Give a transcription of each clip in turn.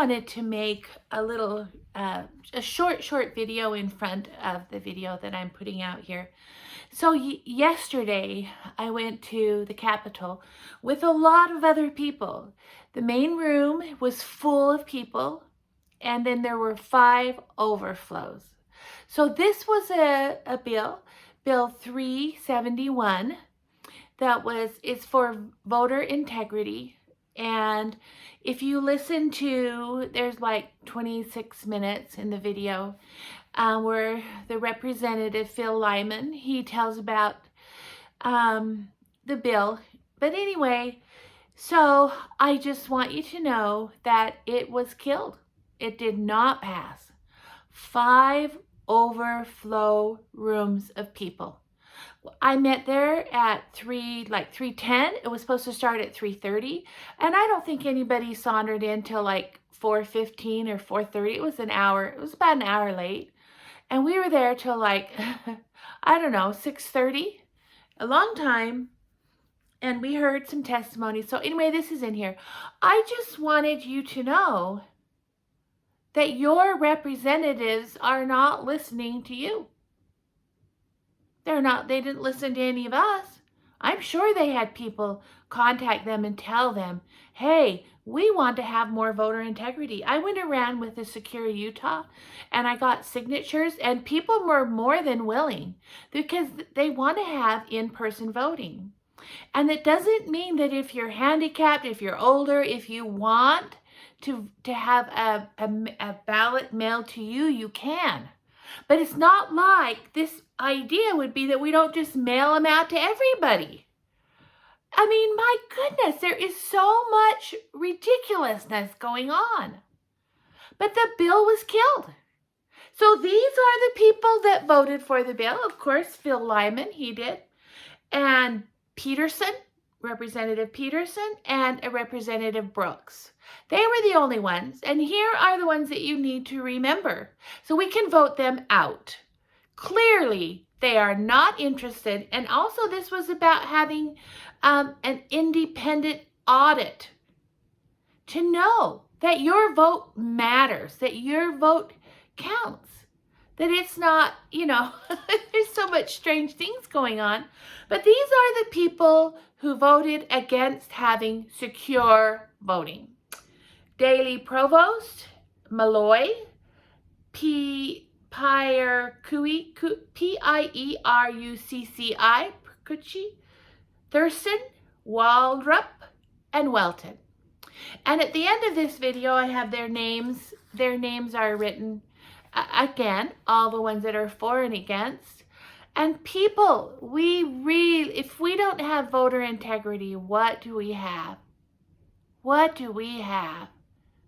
wanted to make a short video in front of the video that I'm putting out here. So yesterday I went to the Capitol with a lot of other people. The main room was full of people, and then there were 5 overflows. So this was a bill, Bill 371, it's for voter integrity. And if you listen to, there's like 26 minutes in the video where the representative, Phil Lyman, he tells about the bill. But anyway, so I just want you to know that it was killed. It did not pass. 5 overflow rooms of people. I met there at 3:10. It was supposed to start at 3:30. And I don't think anybody sauntered in till like 4:15 or 4:30. It was about an hour late. And we were there till like, I don't know, 6:30. A long time. And we heard some testimony. So anyway, this is in here. I just wanted you to know that your representatives are not listening to you. They didn't listen to any of us. I'm sure they had people contact them and tell them, hey, we want to have more voter integrity. I went around with the Secure Utah and I got signatures, and people were more than willing because they want to have in-person voting. And it doesn't mean that if you're handicapped, if you're older, if you want to have a ballot mailed to you, you can. But it's not like this idea would be that we don't just mail them out to everybody. I mean, my goodness, there is so much ridiculousness going on. But the bill was killed. So these are the people that voted for the bill. Of course, Phil Lyman, he did. And Peterson, Representative Peterson, and a Representative Brooks. They were the only ones, and here are the ones that you need to remember, so we can vote them out. Clearly, they are not interested, and also this was about having an independent audit to know that your vote matters, that your vote counts, that it's not, there's so much strange things going on, but these are the people who voted against having secure voting. Daley Provost, Malloy, Pierucci, Pierucci, Thurston, Waldrop, and Welton. And at the end of this video, I have their names. Their names are written, again, all the ones that are for and against. And people, if we don't have voter integrity, what do we have? What do we have?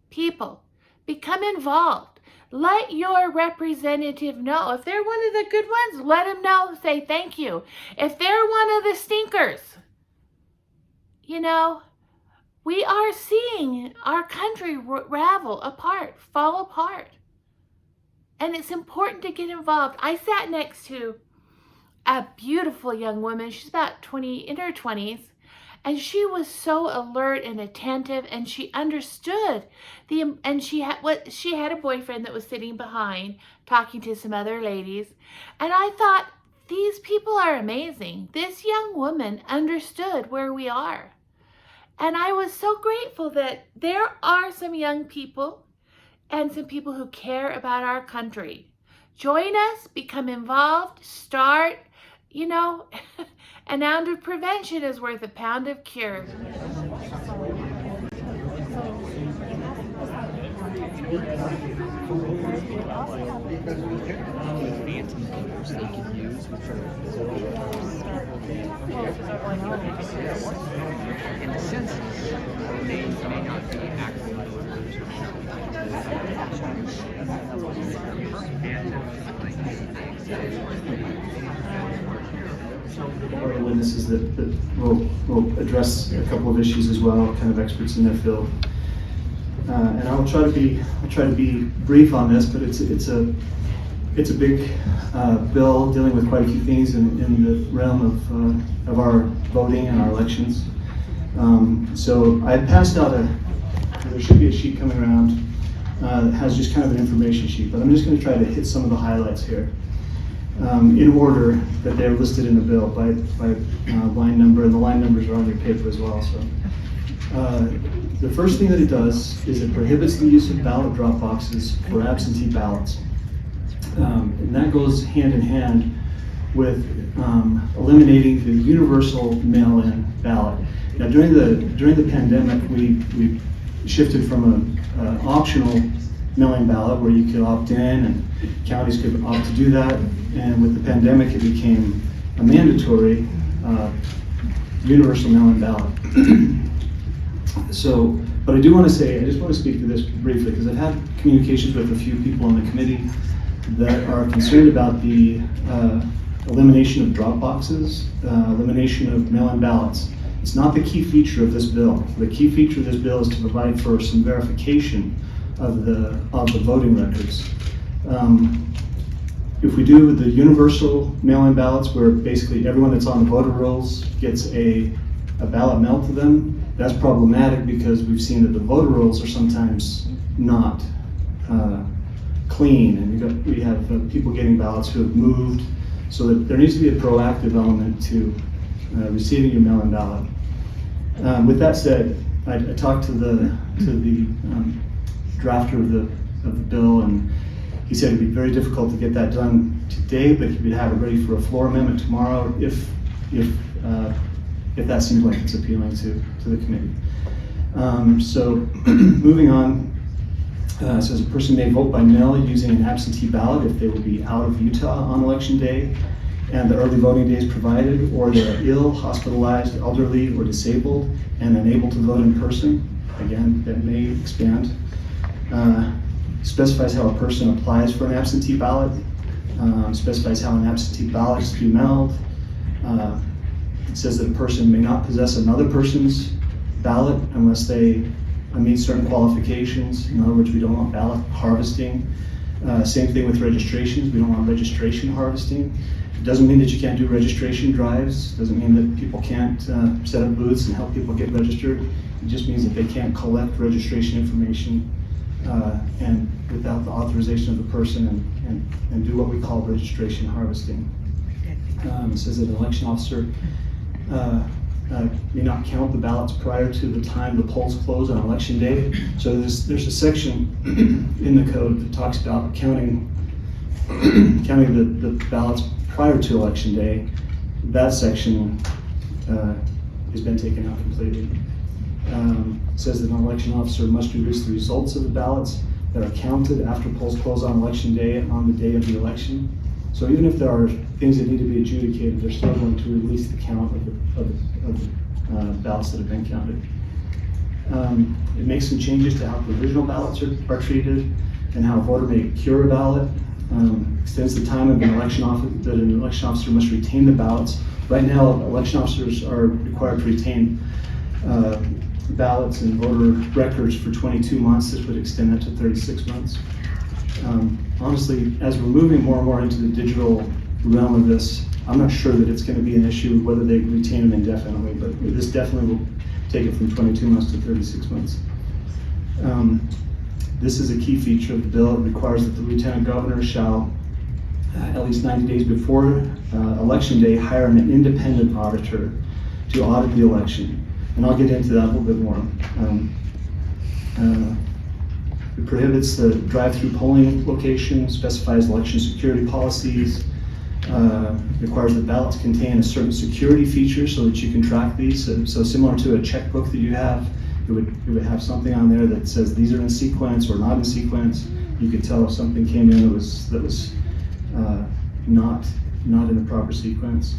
People, become involved. Let your representative know. If they're one of the good ones, let them know. Say thank you. If they're one of the stinkers, we are seeing our country ravel apart, fall apart. And it's important to get involved. I sat next to a beautiful young woman. She's about 20, in her 20s. And she was so alert and attentive, and she understood and she had a boyfriend that was sitting behind talking to some other ladies. And I thought, these people are amazing. This young woman understood where we are. And I was so grateful that there are some young people and some people who care about our country. Join us, become involved, start, an ounce of prevention is worth a pound of cure. In the census, names may not be accurate. Our witnesses that will address a couple of issues as well, kind of experts in their field. And I'll try to be brief on this, but it's a big bill dealing with quite a few things in the realm of our voting and our elections. So I passed out there should be a sheet coming around that has just kind of an information sheet, but I'm just going to try to hit some of the highlights here in order that they're listed in the bill by line number, and the line numbers are on your paper as well. So the first thing that it does is it prohibits the use of ballot drop boxes for absentee ballots. And that goes hand in hand with eliminating the universal mail-in ballot. Now during the pandemic, we shifted from an optional mail-in ballot where you could opt in and counties could opt to do that. And with the pandemic, it became a mandatory universal mail-in ballot. So, but I do want to say, I just want to speak to this briefly because I've had communications with a few people on the committee that are concerned about the elimination of drop boxes, elimination of mail-in ballots. It's not the key feature of this bill. The key feature of this bill is to provide for some verification of the voting records. If we do the universal mail-in ballots, where basically everyone that's on the voter rolls gets a ballot mailed to them, that's problematic because we've seen that the voter rolls are sometimes not clean, and we have people getting ballots who have moved, so that there needs to be a proactive element to receiving your mail-in ballot. With that said, I talked to the drafter of the bill, and he said it'd be very difficult to get that done today, but he would have it ready for a floor amendment tomorrow if that seems like it's appealing to the committee. So moving on, it says a person may vote by mail using an absentee ballot if they will be out of Utah on election day and the early voting day is provided, or they're ill, hospitalized, elderly, or disabled and unable to vote in person. Again, that may expand. Specifies how a person applies for an absentee ballot. Specifies how an absentee ballot is to be mailed. It says that a person may not possess another person's ballot unless they meet certain qualifications. In other words, we don't want ballot harvesting. Same thing with registrations. We don't want registration harvesting. It doesn't mean that you can't do registration drives. It doesn't mean that people can't set up booths and help people get registered. It just means that they can't collect registration information and without the authorization of the person and do what we call registration harvesting. It says that an election officer may not count the ballots prior to the time the polls close on election day. So there's a section in the code that talks about counting the ballots prior to election day. That section has been taken out completely. It says that an election officer must release the results of the ballots that are counted after polls close on election day on the day of the election. So even if there are things that need to be adjudicated, they're still going to release the count of the ballots that have been counted. It makes some changes to how provisional ballots are treated and how a voter may cure a ballot. Extends the time of that an election officer must retain the ballots. Right now, election officers are required to retain ballots and voter records for 22 months. This would extend that to 36 months. Honestly, as we're moving more and more into the digital realm of this, I'm not sure that it's going to be an issue whether they retain them indefinitely, but this definitely will take it from 22 months to 36 months. This is a key feature of the bill. It requires that the lieutenant governor shall, at least 90 days before election day, hire an independent auditor to audit the election. And I'll get into that a little bit more. It prohibits the drive-through polling location, specifies election security policies, requires that ballots contain a certain security feature so that you can track these. So similar to a checkbook that you have, it would have something on there that says these are in sequence or not in sequence. You could tell if something came in that was not in the proper sequence.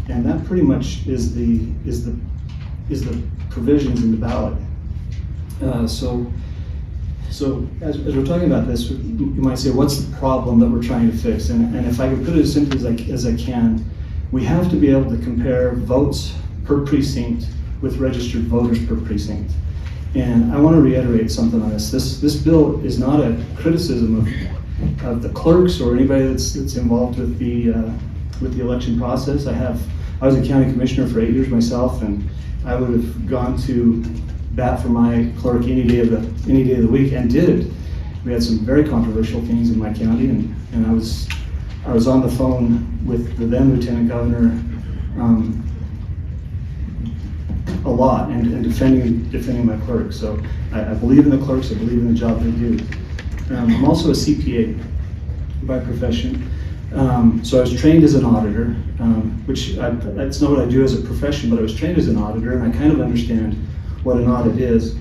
And that pretty much is the provisions in the ballot. So as we're talking about this, you might say, what's the problem that we're trying to fix? And if I could put it as simply as I can, we have to be able to compare votes per precinct with registered voters per precinct. And I want to reiterate something on this. This bill is not a criticism of the clerks or anybody that's involved with the election process. I was a county commissioner for 8 years myself, and I would have gone to bat for my clerk any day of the week, and did. We had some very controversial things in my county, and I was on the phone with the then Lieutenant Governor a lot, and defending my clerk. So I believe in the clerks. I believe in the job they do. I'm also a CPA by profession. So I was trained as an auditor, which that's not what I do as a profession, but I was trained as an auditor, and I kind of understand what an audit is.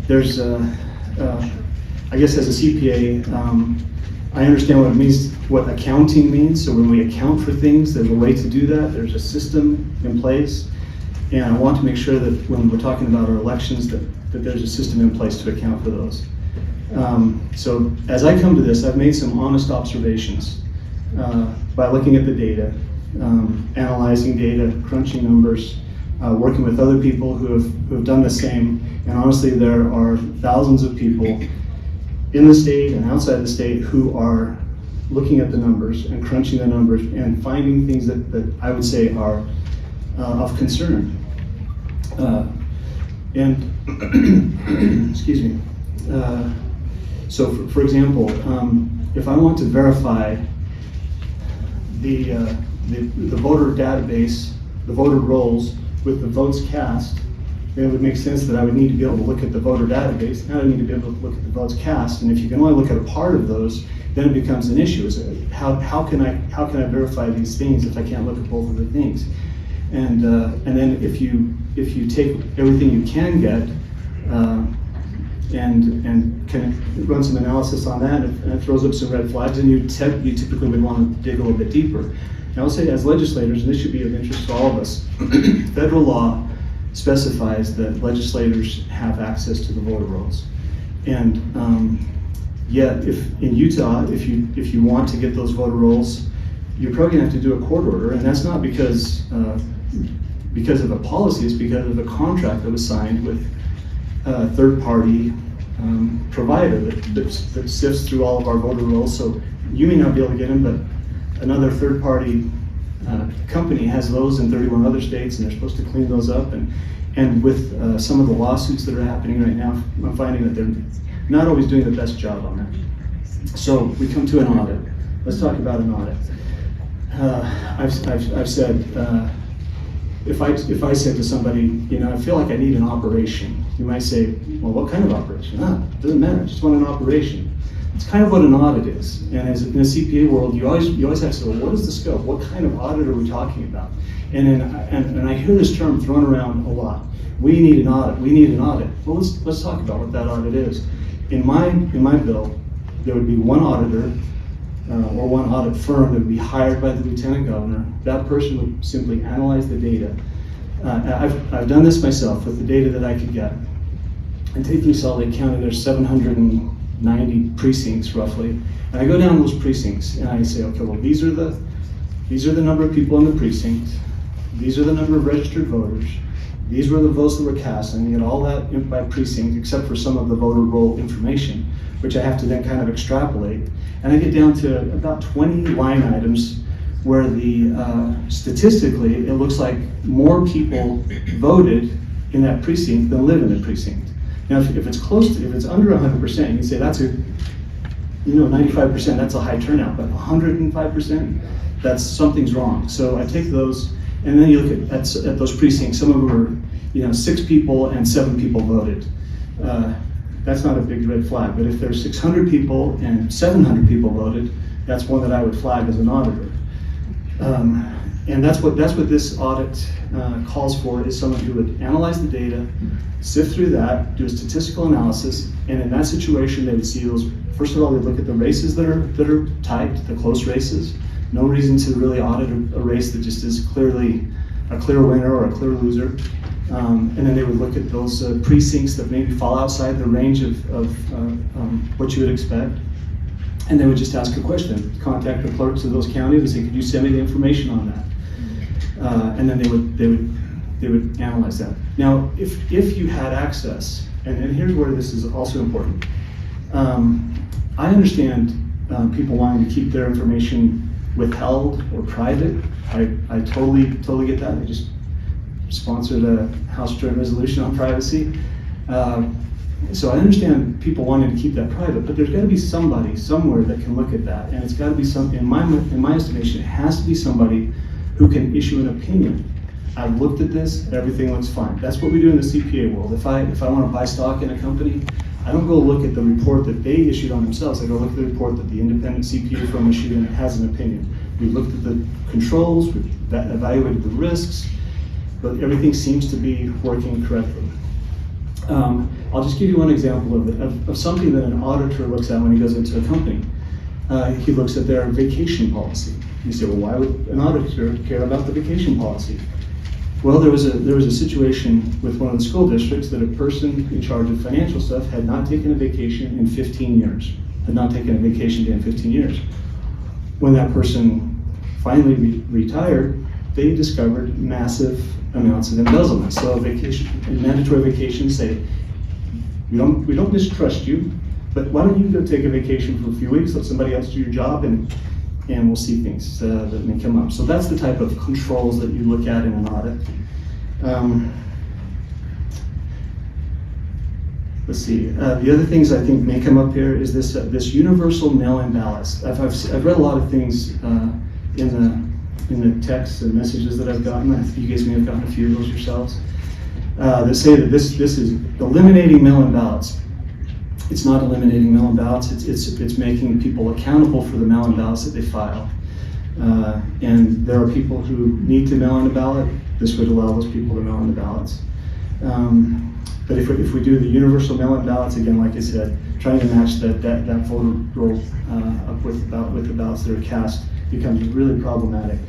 There's, I guess as a CPA, I understand what it means, what accounting means. So when we account for things, there's a way to do that. There's a system in place. And I want to make sure that when we're talking about our elections, that there's a system in place to account for those. So as I come to this, I've made some honest observations by looking at the data, analyzing data, crunching numbers, working with other people who have done the same. And honestly, there are thousands of people in the state and outside the state who are looking at the numbers and crunching the numbers and finding things that I would say are of concern. Excuse me. So for example, if I want to verify the voter database, the voter rolls with the votes cast, then it would make sense that I would need to be able to look at the voter database, and I would need to be able to look at the votes cast. And if you can only look at a part of those, then it becomes an issue. How can I verify these things if I can't look at both of the things? And then if you take everything you can get and can run some analysis on that, and it throws up some red flags, and you typically would want to dig a little bit deeper. And I'll say, as legislators, and this should be of interest to all of us, federal law specifies that legislators have access to the voter rolls. And yet, if in Utah, if you want to get those voter rolls, you're probably gonna have to do a court order, and that's not because of a policy, it's because of a contract that was signed with a third-party provider that sifts through all of our voter rolls. So you may not be able to get them, but another third-party company has those in 31 other states, and they're supposed to clean those up. And with some of the lawsuits that are happening right now, I'm finding that they're not always doing the best job on that. So we come to an audit. Let's talk about an audit. I've said, if I said to somebody, I feel like I need an operation, you might say, well, what kind of operation? It doesn't matter, I just want an operation. It's kind of what an audit is. And as in the CPA world, you always have to say, well, what is the scope? What kind of audit are we talking about? And I hear this term thrown around a lot. We need an audit. We need an audit. Well, let's talk about what that audit is. In my bill, there would be one auditor or one audit firm that would be hired by the Lieutenant Governor. That person would simply analyze the data. I've done this myself with the data that I could get. And taking Salt Lake County, there's 790 precincts roughly. And I go down those precincts and I say, okay, well, these are the number of people in the precinct. These are the number of registered voters. These were the votes that were cast. And you get all that by precinct, except for some of the voter roll information, which I have to then kind of extrapolate. And I get down to about 20 line items where statistically, it looks like more people voted in that precinct than live in the precinct. Now, if it's under 100%, you can say that's 95%, that's a high turnout, but 105%, something's wrong. So I take those, and then you look at those precincts. Some of them are, 6 people and 7 people voted. That's not a big red flag, but if there's 600 people and 700 people voted, that's one that I would flag as an auditor. And that's what this audit calls for, is someone who would analyze the data, sift through that, do a statistical analysis, and in that situation, they would see those. First of all, they'd look at the races that are tight, the close races. No reason to really audit a race that just is clearly a clear winner or a clear loser. And then they would look at those precincts that maybe fall outside the range of what you would expect. And they would just ask a question, contact the clerks of those counties and say, could you send me the information on that? And then they would analyze that. Now, if you had access, and here's where this is also important. I understand people wanting to keep their information withheld or private. I totally get that. sponsored a House Joint Resolution on privacy. So I understand people wanting to keep that private, but there's got to be somebody somewhere that can look at that, and it's got to be some. In my estimation, it has to be somebody who can issue an opinion. I've looked at this, everything looks fine. That's what we do in the CPA world. If I want to buy stock in a company, I don't go look at the report that they issued on themselves. I go look at the report that the independent CPA firm issued, and it has an opinion. We've looked at the controls, we've evaluated the risks, but everything seems to be working correctly. I'll just give you one example of something that an auditor looks at when he goes into a company. He looks at their vacation policy. You say, well, why would an auditor care about the vacation policy? Well, there was a situation with one of the school districts that a person in charge of financial stuff had not taken a vacation in 15 years. Had not taken a vacation day in 15 years. When that person finally retired, they discovered massive amounts of embezzlement. So mandatory vacations say, we don't mistrust you, but why don't you go take a vacation for a few weeks, let somebody else do your job, and we'll see things that may come up. So that's the type of controls that you look at in an audit. Let's see. The other things I think may come up here is this universal mail-in ballots. I've read a lot of things in the texts and messages that I've gotten. You guys may have gotten a few of those yourselves. That say that this is eliminating mail-in ballots. It's not eliminating mail-in ballots. It's making people accountable for the mail-in ballots that they file. And there are people who need to mail in a ballot. This would allow those people to mail in the ballots. But if we do the universal mail-in ballots, again, like I said, trying to match that voter roll up with the ballots that are cast becomes really problematic.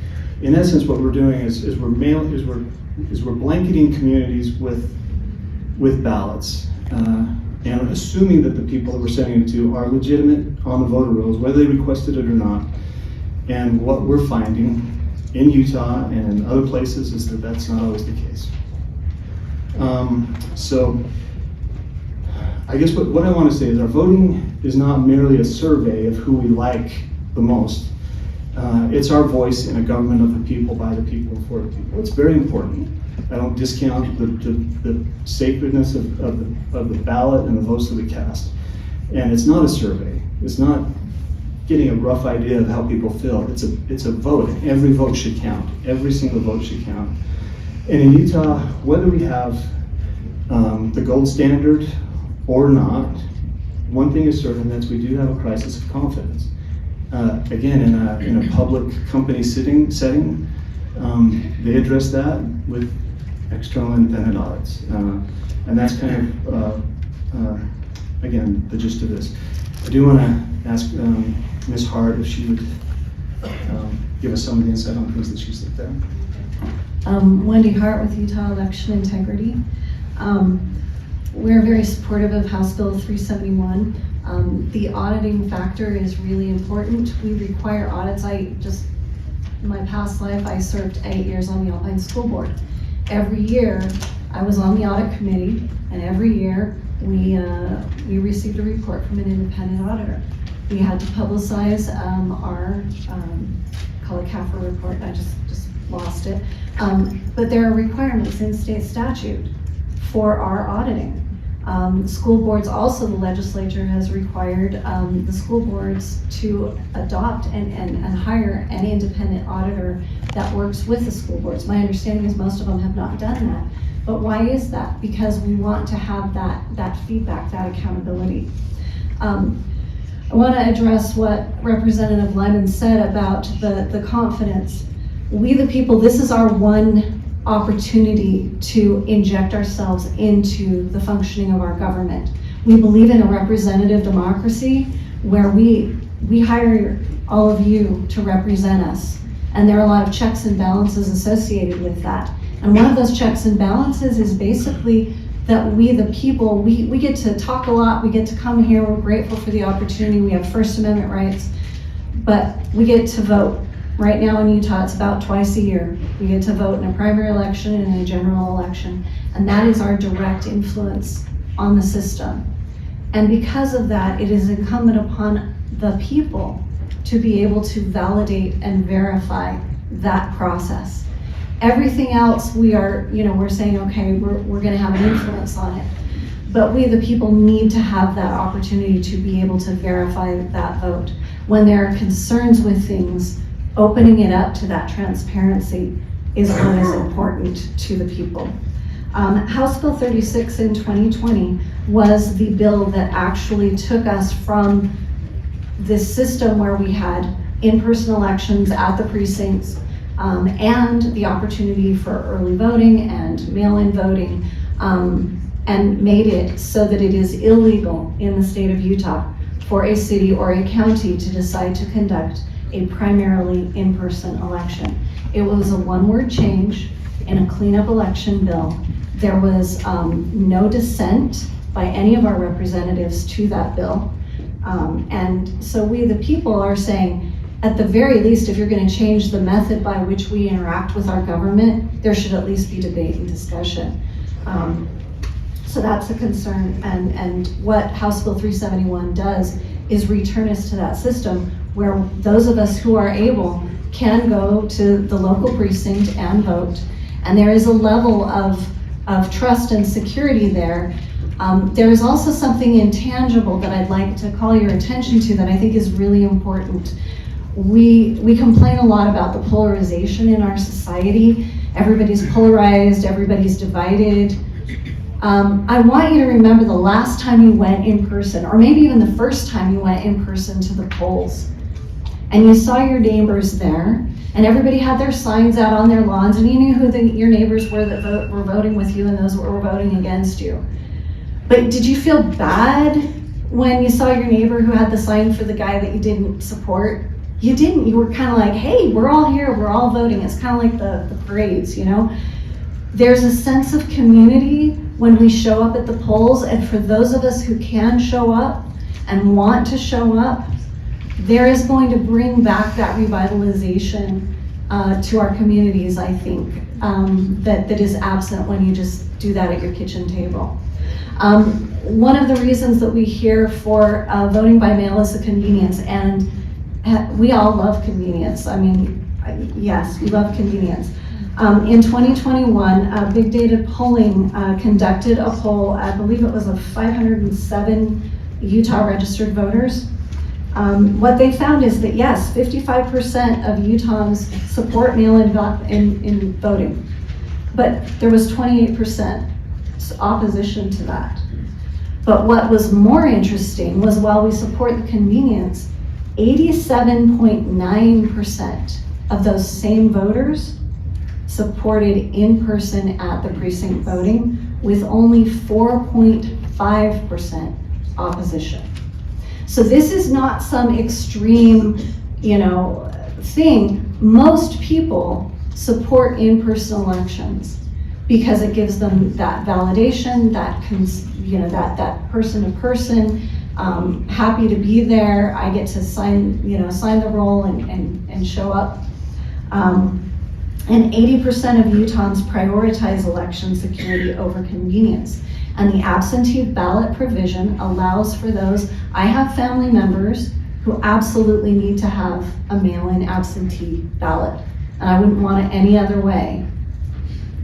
In essence, what we're doing is we're blanketing communities with ballots. And assuming that the people that we're sending it to are legitimate on the voter rolls, whether they requested it or not. And what we're finding in Utah and in other places is that that's not always the case. So I guess what I want to say is our voting is not merely a survey of who we like the most. It's our voice in a government of the people, by the people, for the people. It's very important. I don't discount the sacredness of the ballot and the votes that we cast. And it's not a survey. It's not getting a rough idea of how people feel. It's a vote. Every vote should count. Every single vote should count. And in Utah, whether we have the gold standard or not, one thing is certain, that's we do have a crisis of confidence. Again, in a public company setting, they address that with external independent audits. And that's kind of, again, the gist of this. I do want to ask Ms. Hart if she would give us some of the insight on things that she's looked at. Wendy Hart with Utah Election Integrity. We're very supportive of House Bill 371. The auditing factor is really important. We require audits. In my past life, I served 8 years on the Alpine School Board. Every year, I was on the audit committee, and every year we received a report from an independent auditor. We had to publicize our call it CAFR report. I just lost it. But there are requirements in state statute for our auditing. School boards, also the legislature has required the school boards to adopt and hire an independent auditor that works with the school boards. My understanding is most of them have not done that. But why is that? Because we want to have that feedback, that accountability. I want to address what Representative Lyman said about the confidence. We the people, this is our one opportunity to inject ourselves into the functioning of our government. We believe in a representative democracy where we hire all of you to represent us. And there are a lot of checks and balances associated with that. And one of those checks and balances is basically that we the people, we get to talk a lot, we get to come here, we're grateful for the opportunity, we have First Amendment rights, but we get to vote. Right now in Utah, it's about twice a year. We get to vote in a primary election and in a general election. And that is our direct influence on the system. And because of that, it is incumbent upon the people to be able to validate and verify that process. Everything else, we're saying, okay, we're gonna have an influence on it. But we, the people, need to have that opportunity to be able to verify that vote. When there are concerns with things, opening it up to that transparency is what is important to the people. House Bill 36 in 2020 was the bill that actually took us from this system where we had in-person elections at the precincts and the opportunity for early voting and mail-in voting, and made it so that it is illegal in the state of Utah for a city or a county to decide to conduct a primarily in-person election. It was a one-word change in a cleanup election bill. There was no dissent by any of our representatives to that bill. And so we, the people, are saying, at the very least, if you're going to change the method by which we interact with our government, there should at least be debate and discussion. So that's a concern, and what House Bill 371 does is return us to that system where those of us who are able can go to the local precinct and vote, and there is a level of trust and security there. There is also something intangible that I'd like to call your attention to that I think is really important. We complain a lot about the polarization in our society. Everybody's polarized, everybody's divided. I want you to remember the last time you went in person, or maybe even the first time you went in person to the polls, and you saw your neighbors there, and everybody had their signs out on their lawns, and you knew who your neighbors were that were voting with you and those that were voting against you. But did you feel bad when you saw your neighbor who had the sign for the guy that you didn't support? You didn't. You were kind of like, hey, we're all here, we're all voting. It's kind of like the parades, you know? There's a sense of community when we show up at the polls, and for those of us who can show up and want to show up, there is going to bring back that revitalization to our communities, I think, that is absent when you just do that at your kitchen table. One of the reasons that we hear for voting by mail is the convenience, and we all love convenience. I mean, yes, we love convenience. In 2021, Big Data Polling conducted a poll, I believe it was of 507 Utah registered voters. What they found is that yes, 55% of Utahns support mail-in in voting, but there was 28% opposition to that. But what was more interesting was while we support the convenience, 87.9% of those same voters supported in-person at the precinct voting, with only 4.5% opposition. So this is not some extreme, thing. Most people support in-person elections because it gives them that validation, that person to person, happy to be there. I get to sign the roll and show up. And 80% of Utahns prioritize election security over convenience. And the absentee ballot provision allows for those. I have family members who absolutely need to have a mail-in absentee ballot, and I wouldn't want it any other way.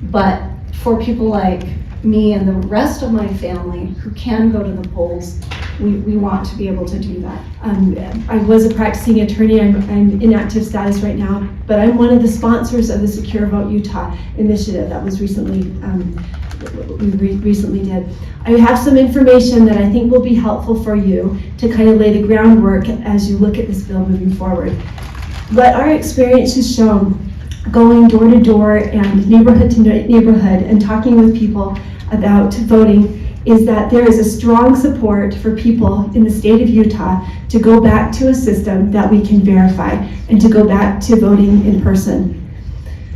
But for people like me and the rest of my family who can go to the polls, we want to be able to do that. I was a practicing attorney. I'm in active status right now, but I'm one of the sponsors of the Secure Vote Utah initiative that was recently did. I have some information that I think will be helpful for you to kind of lay the groundwork as you look at this bill moving forward. What our experience has shown, going door to door and neighborhood to neighborhood and talking with people about voting, is that there is a strong support for people in the state of Utah to go back to a system that we can verify and to go back to voting in person.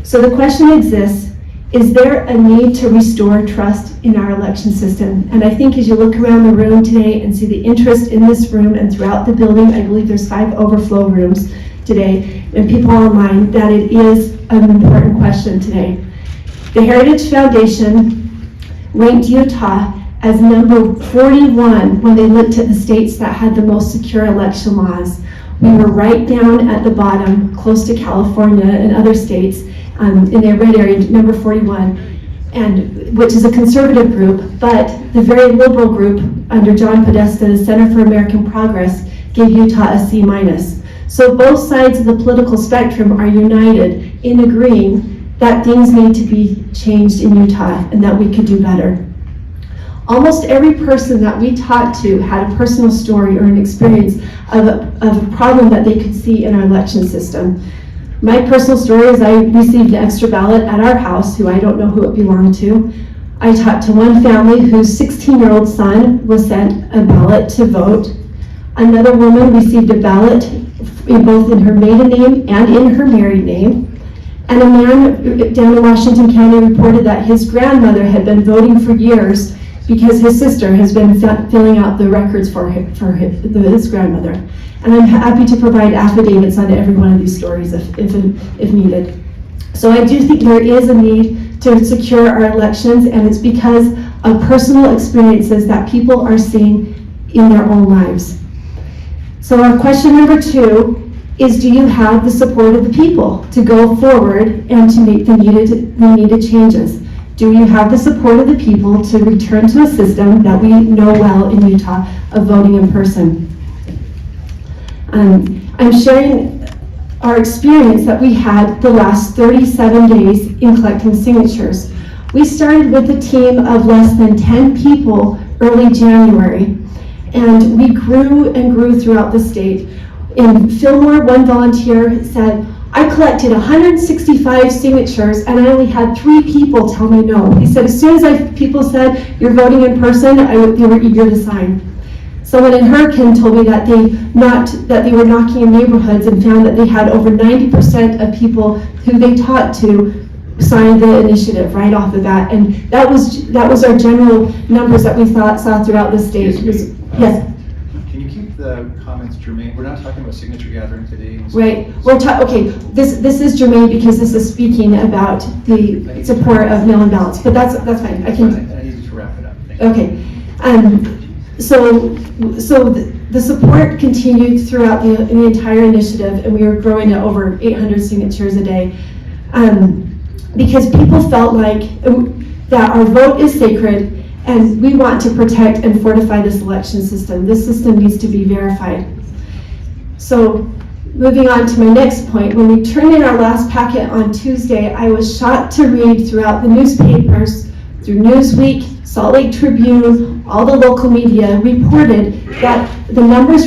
So the question exists, is there a need to restore trust in our election system? And I think as you look around the room today and see the interest in this room and throughout the building, I believe there's 5 overflow rooms today, and people online, that it is an important question today. The Heritage Foundation ranked Utah as number 41 when they looked at the states that had the most secure election laws. We were right down at the bottom, close to California and other states, in their red area, number 41, and which is a conservative group, but the very liberal group under John Podesta, the Center for American Progress, gave Utah a C-. So both sides of the political spectrum are united in agreeing that things need to be changed in Utah and that we could do better. Almost every person that we talked to had a personal story or an experience of a problem that they could see in our election system. My personal story is I received an extra ballot at our house, who I don't know who it belonged to. I talked to one family whose 16-year-old son was sent a ballot to vote. Another woman received a ballot both in her maiden name and in her married name. And a man down in Washington County reported that his grandmother had been voting for years because his sister has been filling out the records for his grandmother. And I'm happy to provide affidavits on every one of these stories if needed. So I do think there is a need to secure our elections, and it's because of personal experiences that people are seeing in their own lives. So our question number 2 is, do you have the support of the people to go forward and to make the needed changes? Do you have the support of the people to return to a system that we know well in Utah of voting in person? I'm sharing our experience that we had the last 37 days in collecting signatures. We started with a team of less than 10 people early January, and we grew and grew throughout the state. In Fillmore, one volunteer said, I collected 165 signatures and I only had 3 people tell me no. He said, as soon as people said, you're voting in person, they were eager to sign. Someone in Hurricane told me that they were knocking in neighborhoods and found that they had over 90% of people who they talked to sign the initiative right off the bat. And that was our general numbers that we saw throughout the state. Yes. Can you keep the comments germane? We're not talking about signature gathering today. Right. Okay. This is germane because this is speaking about the support of mail-in ballots. But that's fine. I need you to wrap it up. Thank you. Okay. So the support continued throughout the entire initiative, and we were growing at over 800 signatures a day, because people felt like that our vote is sacred, and we want to protect and fortify this election system. This system needs to be verified. So moving on to my next point, when we turned in our last packet on Tuesday, I was shocked to read throughout the newspapers, through Newsweek, Salt Lake Tribune, all the local media reported that the numbers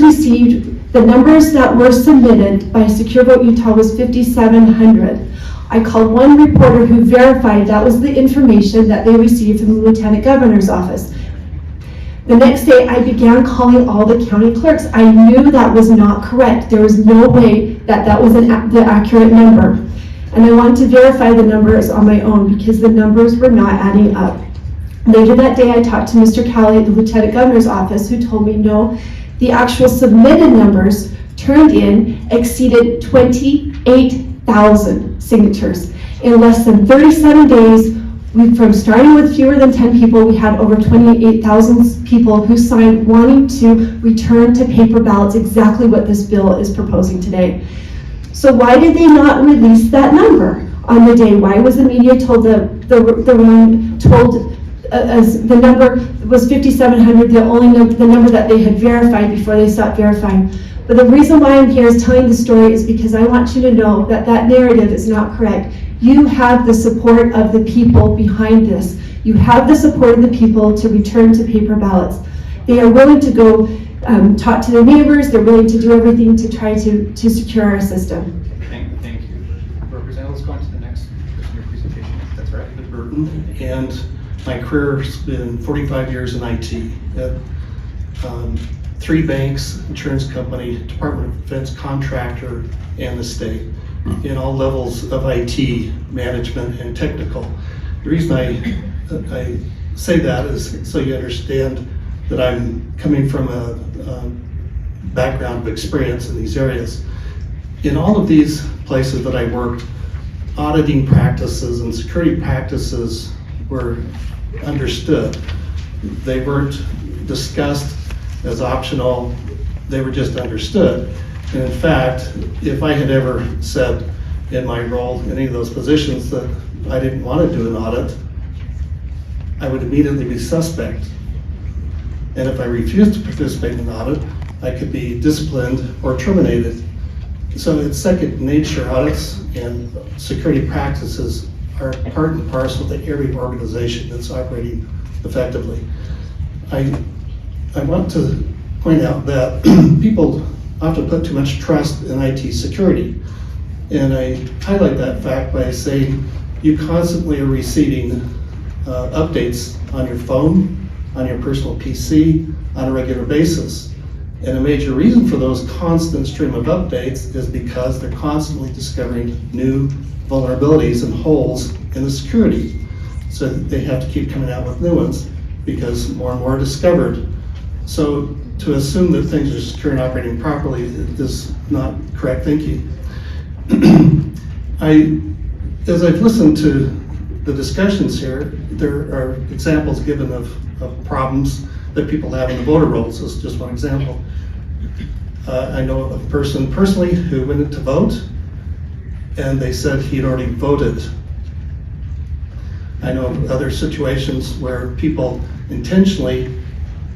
that were submitted by Secure Vote Utah was 5,700. I called one reporter who verified that was the information that they received from the Lieutenant Governor's office. The next day, I began calling all the county clerks. I knew that was not correct. There was no way that was the accurate number. And I wanted to verify the numbers on my own because the numbers were not adding up. Later that day, I talked to Mr. Cowley at the Lieutenant Governor's office, who told me no, the actual submitted numbers turned in exceeded 28,000 signatures. In less than 37 days, from starting with fewer than 10 people, we had over 28,000 people who signed wanting to return to paper ballots, exactly what this bill is proposing today. So why did they not release that number on the day? Why was the media told the number was 5,700, the number that they had verified before they stopped verifying? But the reason why I'm here is telling the story is because I want you to know that that narrative is not correct. You have the support of the people behind this. You have the support of the people to return to paper ballots. They are willing to go talk to their neighbors. They're willing to do everything to try to secure our system. Thank you. Representative, let's go on to the next person in your presentation, if that's right. And my career's been 45 years in IT. At 3 banks, insurance company, Department of Defense contractor, and the state, in all levels of IT, management, and technical. The reason I say that is so you understand that I'm coming from a background of experience in these areas. In all of these places that I worked, auditing practices and security practices were understood. They weren't discussed as optional, they were just understood. And in fact, if I had ever said, in my role in any of those positions that I didn't want to do an audit, I would immediately be suspect. And if I refused to participate in an audit, I could be disciplined or terminated. So it's second nature. Audits and security practices are part and parcel to every organization that's operating effectively. I want to point out that people often put too much trust in IT security. And I highlight that fact by saying you constantly are receiving updates on your phone, on your personal PC, on a regular basis. And a major reason for those constant stream of updates is because they're constantly discovering new vulnerabilities and holes in the security. So they have to keep coming out with new ones because more and more are discovered. So to assume that things are secure and operating properly is not correct thinking. As I've listened to the discussions here, there are examples given of problems that people have in the voter rolls. This is just one example. I know of a person personally who went in to vote and they said he'd already voted. I know of other situations where people intentionally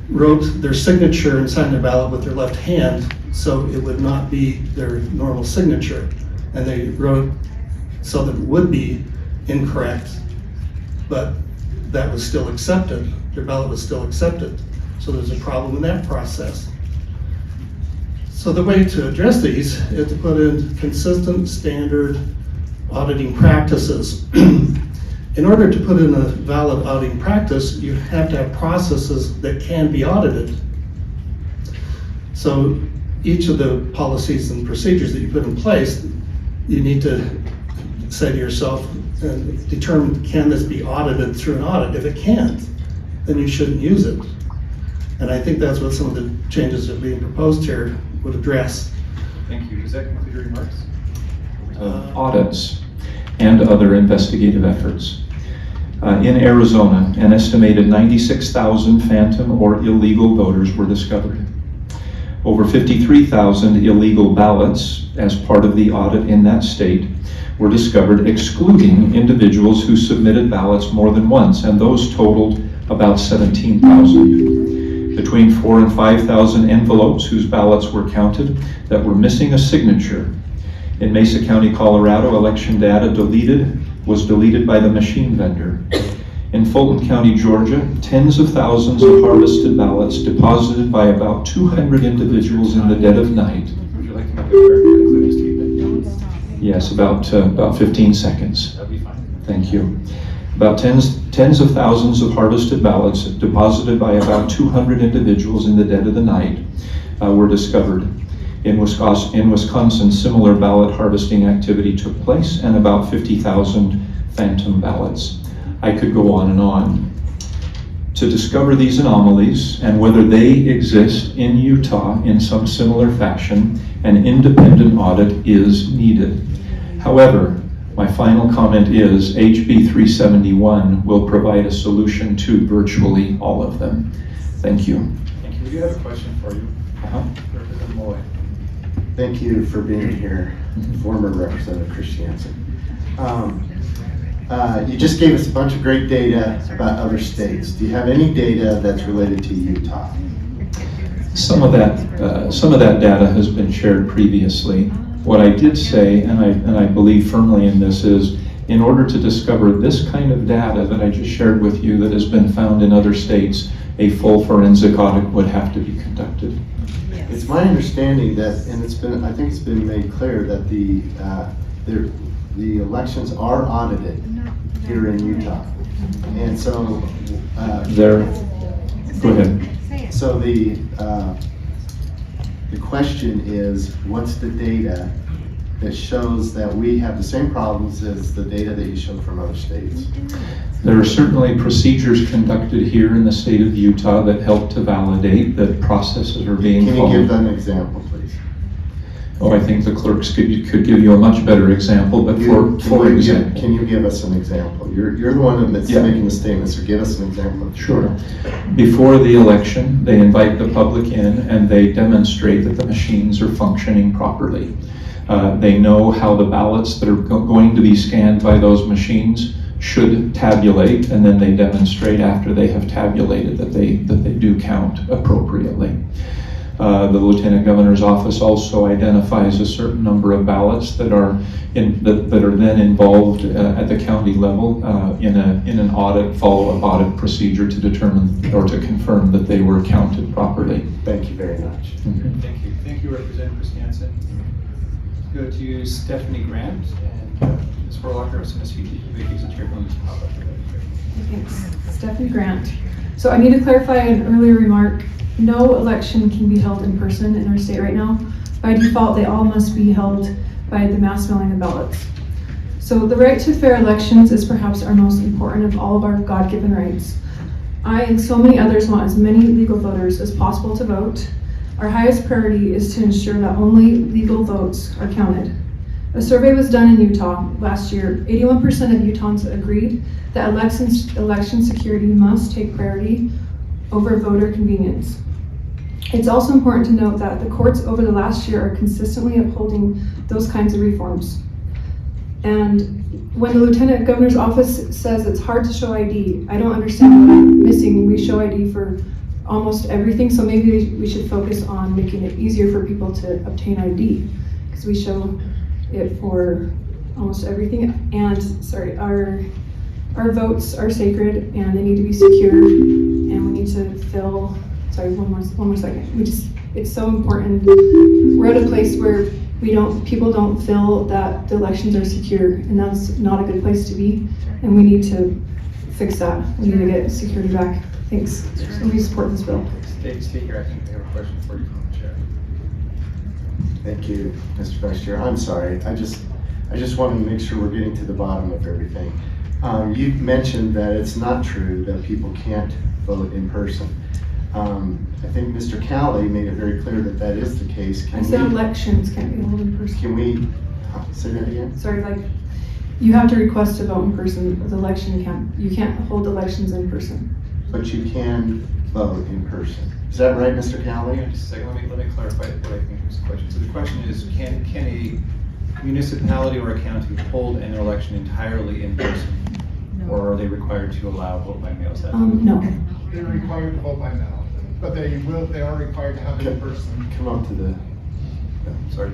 wrote their signature and signed their ballot with their left hand so it would not be their normal signature. And they wrote so that it would be incorrect, but that was still accepted. Their ballot was still accepted. So there's a problem in that process. So the way to address these is to put in consistent standard auditing practices. In order to put in a valid auditing practice, you have to have processes that can be audited. So each of the policies and procedures that you put in place, you need to say to yourself and determine, can this be audited through an audit? If it can't, then you shouldn't use it. And I think that's what some of the changes that are being proposed here would address. Thank you. Does that conclude your remarks? Audits and other investigative efforts. In Arizona, an estimated 96,000 phantom or illegal voters were discovered. Over 53,000 illegal ballots as part of the audit in that state were discovered, excluding individuals who submitted ballots more than once, and those totaled about 17,000. Between 4,000 and 5,000 envelopes whose ballots were counted that were missing a signature. In Mesa County, Colorado, election data was deleted by the machine vendor. In Fulton County, Georgia, tens of thousands of harvested ballots deposited by about 200 individuals in the dead of night. Would you like to make a very concluding statement? Yes, about 15 seconds. That'd be fine. Thank you. About tens of thousands of harvested ballots deposited by about 200 individuals in the dead of the night were discovered. In Wisconsin, similar ballot harvesting activity took place, and about 50,000 phantom ballots. I could go on and on. To discover these anomalies and whether they exist in Utah in some similar fashion, an independent audit is needed. However, my final comment is HB 371 will provide a solution to virtually all of them. Thank you. Thank you. We do have a question for you. Representative Moy. Thank you for being here, former Representative Christiansen. You just gave us a bunch of great data about other states. Do you have any data that's related to Utah? Some of that data has been shared previously. What I did say, and I believe firmly in this, is in order to discover this kind of data that I just shared with you that has been found in other states, a full forensic audit would have to be conducted. It's my understanding that, and I think it's been made clear that the elections are audited here in Utah. And so, Go ahead. So the question is, what's the data that shows that we have the same problems as the data that you showed from other states? There are certainly procedures conducted here in the state of Utah that help to validate that processes are being followed. Can you give an example, please? Oh, I think the clerks could give you a much better example, but for example. Can you give us an example? You're the one that's making the statement, so give us an example. Sure. Before the election, they invite the public in and they demonstrate that the machines are functioning properly. They know how the ballots that are going to be scanned by those machines should tabulate, and then they demonstrate after they have tabulated that they do count appropriately. The Lieutenant Governor's office also identifies a certain number of ballots that are then involved at the county level in an follow-up audit procedure to determine or to confirm that they were counted properly. Thank you very much. Thank you. Thank you, Representative Christiansen. Go to Stephanie Grant and Ms. Horlocker, as soon as he vacates the chair from Ms. Papa. Thanks. Stephanie Grant. So I need to clarify an earlier remark. No election can be held in person in our state right now. By default, they all must be held by the mass mailing of ballots. So the right to fair elections is perhaps our most important of all of our God-given rights. I and so many others want as many legal voters as possible to vote. Our highest priority is to ensure that only legal votes are counted. A survey was done in Utah last year. 81% of Utahns agreed that election security must take priority over voter convenience. It's also important to note that the courts over the last year are consistently upholding those kinds of reforms. And when the Lieutenant Governor's office says it's hard to show ID, I don't understand what I'm missing. We show ID for almost everything, so maybe we should focus on making it easier for people to obtain ID, because we show it for almost everything. And sorry, our votes are sacred and they need to be secure, and we need to fill. Sorry, one more second. It's so important. We're at a place where people don't feel that the elections are secure, and that's not a good place to be. And we need to fix that. We need to get security back. Thanks. And we support this bill. Stay here. I think they have a question for you from the chair. Thank you, Mr. Vice Chair. I'm sorry. I just want to make sure we're getting to the bottom of everything. You mentioned that it's not true that people can't vote in person. I think Mr. Calley made it very clear that that is the case. I said elections can't be held in person. Can we say that again? Sorry, you have to request to vote in person. The election you can't hold elections in person. But you can vote in person. Is that right, Mr. Calley? Hang on just a second. Let me clarify what I think is the question. So the question is, can a municipality or a county hold an election entirely in person? No. Or are they required to allow vote by mail? No. They're required to vote by mail, but they are required to have it in person. Come up to the. Sorry.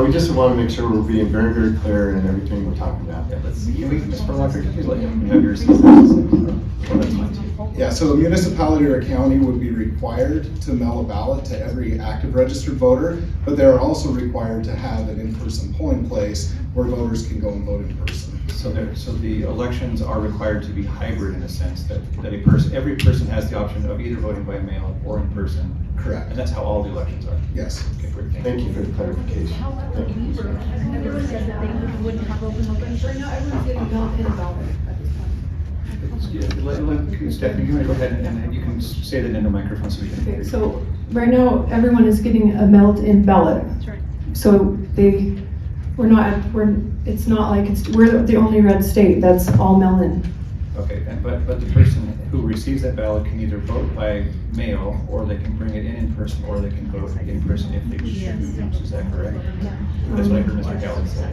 We just want to make sure we're being very, very clear in everything we're talking about. Yeah, Ms. Berlocker, please let him have your seat. Yeah, so a municipality or a county would be required to mail a ballot to every active registered voter, but they're also required to have an in-person polling place where voters can go and vote in person. So the elections are required to be hybrid in a sense that every person has the option of either voting by mail or in person. Correct. And that's how all the elections are. Yes. Okay, great. Thank you for the clarification. Thank you. Everyone says that they wouldn't have open elections. Right now, everyone's getting mailed in a ballot at this point. Stephanie, you want to go ahead and you can say that in the microphone so we can hear Okay, you. so right now, everyone is getting a mailed-in ballot. That's right. So it's not like we're the only red state that's all mail-in. Okay, but the person who receives that ballot can either vote by mail, or they can bring it in person, or they can vote in person if they choose. Is that correct? Yeah. That's what I heard Mr. Calley say.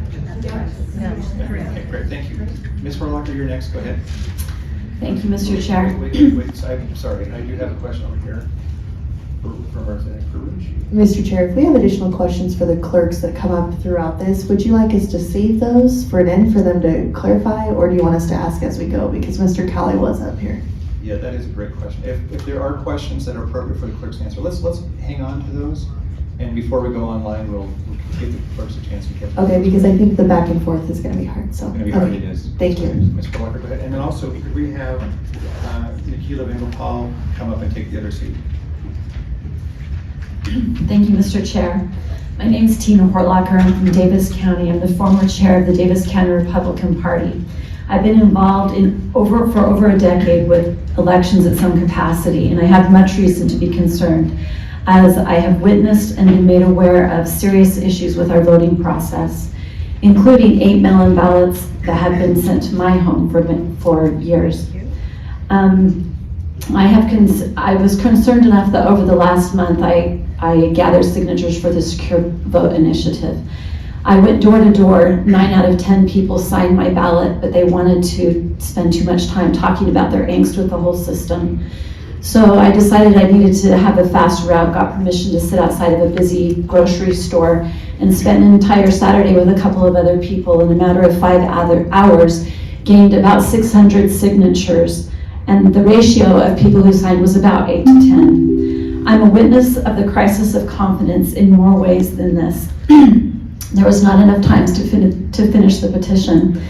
Yeah. Okay, great, thank you. Ms. Horlocker, you're next, go ahead. Thank you, Mr. Chair. Wait, I'm sorry, I do have a question over here from Representative Carucci. Mr. Chair, if we have additional questions for the clerks that come up throughout this, would you like us to save those for an end for them to clarify, or do you want us to ask as we go? Because Mr. Calley was up here. Yeah, that is a great question. If there are questions that are appropriate for the clerks to answer, let's hang on to those. And before we go online, we'll give the clerks a chance to get them. Okay, because I think the back and forth is going to be hard. So, It's going to be hard, it is. Thank you. Ms. Horlocker, go ahead. And then also, could we have Nikila Vingopal come up and take the other seat? Thank you, Mr. Chair. My name is Tina Hortlocker. I'm from Davis County. I'm the former chair of the Davis County Republican Party. I've been involved for over a decade with elections at some capacity, and I have much reason to be concerned, as I have witnessed and been made aware of serious issues with our voting process, including 8 mail-in ballots that have been sent to my home for years. I was concerned enough that over the last month I gathered signatures for the Secure Vote initiative. I went door to door. 9 out of 10 people signed my ballot, but they wanted to spend too much time talking about their angst with the whole system. So I decided I needed to have a fast route, got permission to sit outside of a busy grocery store, and spent an entire Saturday with a couple of other people. In a matter of 5 hours, gained about 600 signatures, and the ratio of people who signed was about 8 to 10. I'm a witness of the crisis of confidence in more ways than this. There was not enough time to finish the petition.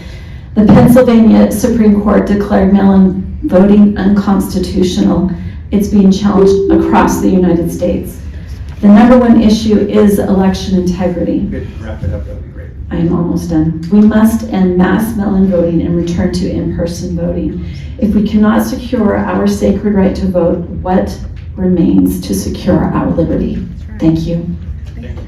The Pennsylvania Supreme Court declared mail-in voting unconstitutional. It's being challenged across the United States. The number one issue is election integrity. Good, wrap it up, that'd be great. I am almost done. We must end mass mail-in voting and return to in-person voting. If we cannot secure our sacred right to vote, what remains to secure our liberty? Thank you. Thank you.